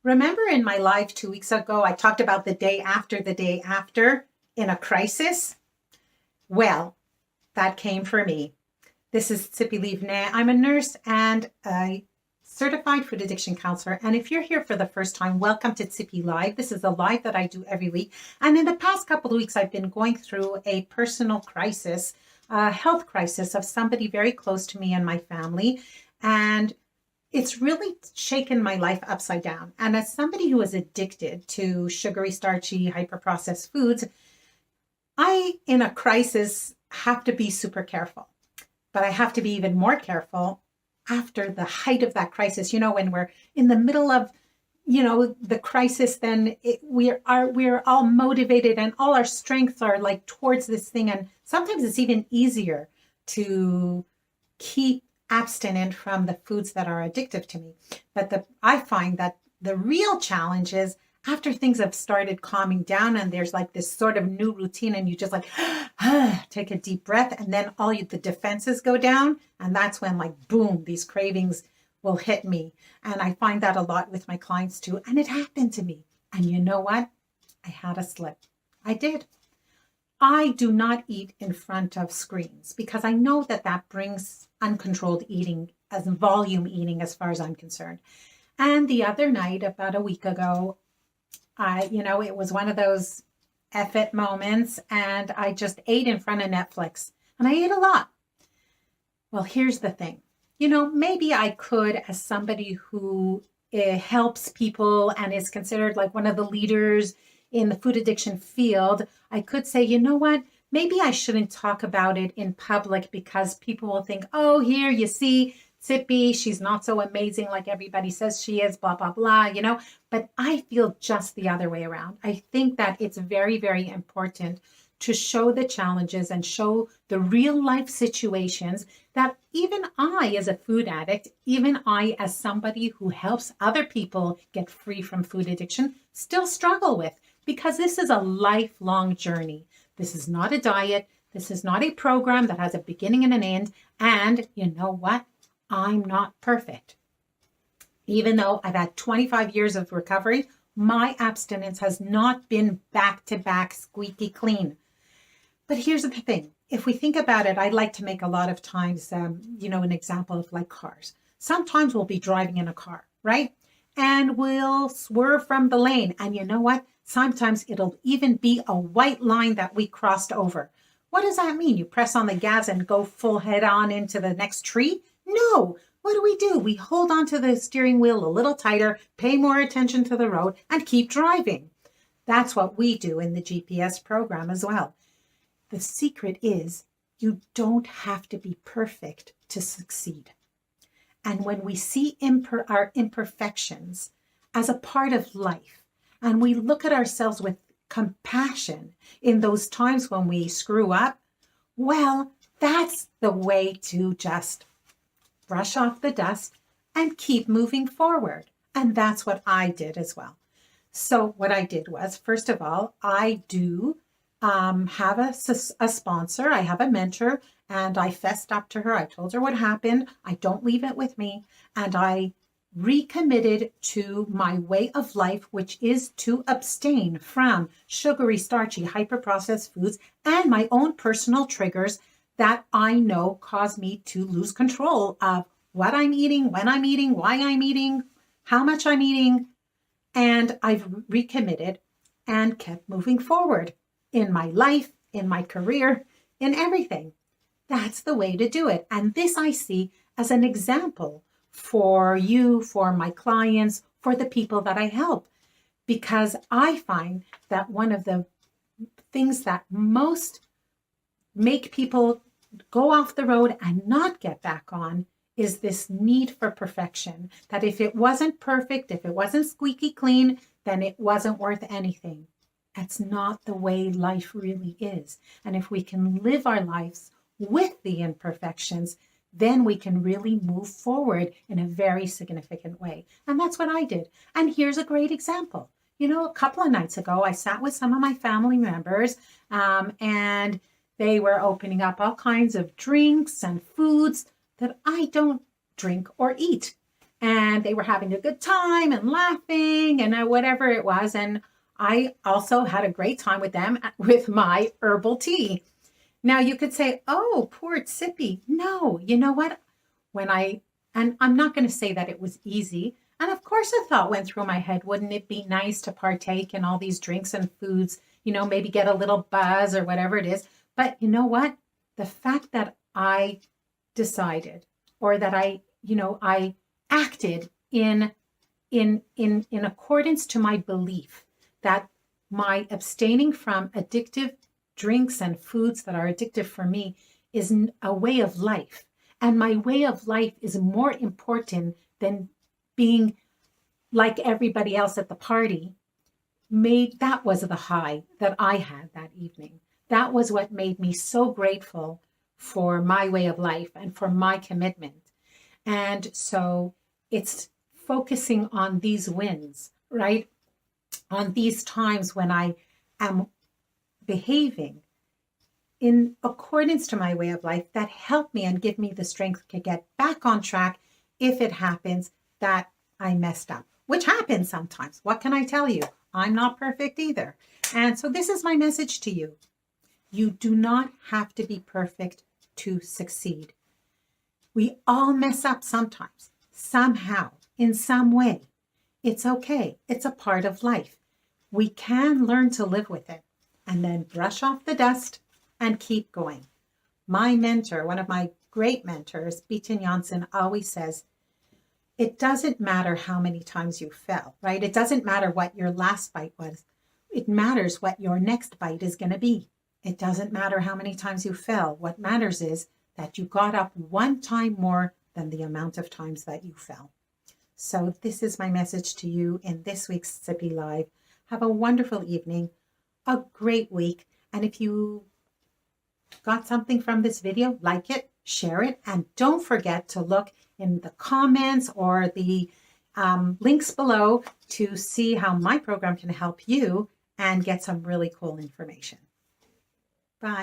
Remember in my live 2 weeks ago, I talked about the day after in a crisis? Well, that came for me. This is Zippi Livneh. I'm a nurse and a certified food addiction counselor. And if you're here for the first time, welcome to Zippi Live. This is a live that I do every week. And in the past couple of weeks, I've been going through a personal crisis, a health crisis of somebody very close to me and my family. And it's really shaken my life upside down. And as somebody who is addicted to sugary, starchy, hyper-processed foods, I, in a crisis, have to be super careful. But I have to be even more careful after the height of that crisis. When we're in the middle of, the crisis, then we're all motivated and all our strengths are like towards this thing. And sometimes it's even easier to keep abstinent from the foods that are addictive to me. But I find that the real challenge is after things have started calming down and there's like this sort of new routine and you just like take a deep breath, and then the defenses go down, and that's when like boom, these cravings will hit me. And I find that a lot with my clients too. And it happened to me. And you know what? I had a slip. I did. I do not eat in front of screens because I know that brings uncontrolled eating as volume eating as far as I'm concerned. And the other night, about a week ago, it was one of those F it moments, and I just ate in front of Netflix, and I ate a lot. Well, here's the thing. Maybe I could, as somebody who helps people and is considered like one of the leaders in the food addiction field, I could say, you know what? Maybe I shouldn't talk about it in public because people will think, oh, here you see Zippi, she's not so amazing like everybody says she is, blah, blah, blah, But I feel just the other way around. I think that it's very, very important to show the challenges and show the real life situations that even I, as a food addict, even I, as somebody who helps other people get free from food addiction, still struggle with, because this is a lifelong journey. This is not a diet. This is not a program that has a beginning and an end. And you know what? I'm not perfect. Even though I've had 25 years of recovery, my abstinence has not been back-to-back squeaky clean. But here's the thing. If we think about it, I like to make a lot of times, an example of like cars. Sometimes we'll be driving in a car, right? And we'll swerve from the lane. And you know what? Sometimes it'll even be a white line that we crossed over. What does that mean? You press on the gas and go full head on into the next tree? No. What do? We hold onto the steering wheel a little tighter, pay more attention to the road, and keep driving. That's what we do in the GPS program as well. The secret is you don't have to be perfect to succeed. And when we see our imperfections as a part of life, and we look at ourselves with compassion in those times when we screw up, well, that's the way to just brush off the dust and keep moving forward. And that's what I did as well. So what I did was, first of all, I do have a sponsor. I have a mentor, and I fessed up to her. I told her what happened. I don't leave it with me. And I recommitted to my way of life, which is to abstain from sugary, starchy, hyper-processed foods and my own personal triggers that I know cause me to lose control of what I'm eating, when I'm eating, why I'm eating, how much I'm eating. And I've recommitted and kept moving forward in my life, in my career, in everything. That's the way to do it. And this I see as an example for you, for my clients, for the people that I help. Because I find that one of the things that most make people go off the road and not get back on is this need for perfection. That if it wasn't perfect, if it wasn't squeaky clean, then it wasn't worth anything. That's not the way life really is. And if we can live our lives with the imperfections, then we can really move forward in a very significant way. And that's what I did. And here's a great example. A couple of nights ago, I sat with some of my family members, and they were opening up all kinds of drinks and foods that I don't drink or eat. and they were having a good time and laughing and whatever it was. And I also had a great time with them with my herbal tea. Now you could say, oh, poor Zippi. No, you know what? And I'm not going to say that it was easy. And of course a thought went through my head, wouldn't it be nice to partake in all these drinks and foods, maybe get a little buzz or whatever it is. But you know what? The fact that I decided, or that I acted in accordance to my belief that my abstaining from addictive drinks and foods that are addictive for me is a way of life. And my way of life is more important than being like everybody else at the party. That was the high that I had that evening. That was what made me so grateful for my way of life and for my commitment. And so it's focusing on these wins, right? On these times when I am behaving in accordance to my way of life that help me and give me the strength to get back on track if it happens that I messed up, which happens sometimes. What can I tell you? I'm not perfect either. And so this is my message to you. You do not have to be perfect to succeed. We all mess up sometimes, somehow, in some way. It's okay. It's a part of life. We can learn to live with it and then brush off the dust and keep going. My mentor, one of my great mentors, Beaton Janssen, always says, it doesn't matter how many times you fell, right? It doesn't matter what your last bite was. It matters what your next bite is going to be. It doesn't matter how many times you fell. What matters is that you got up one time more than the amount of times that you fell. So this is my message to you in this week's Zippi Live. Have a wonderful evening, a great week. And if you got something from this video, like it, share it, and don't forget to look in the comments or the links below to see how my program can help you and get some really cool information.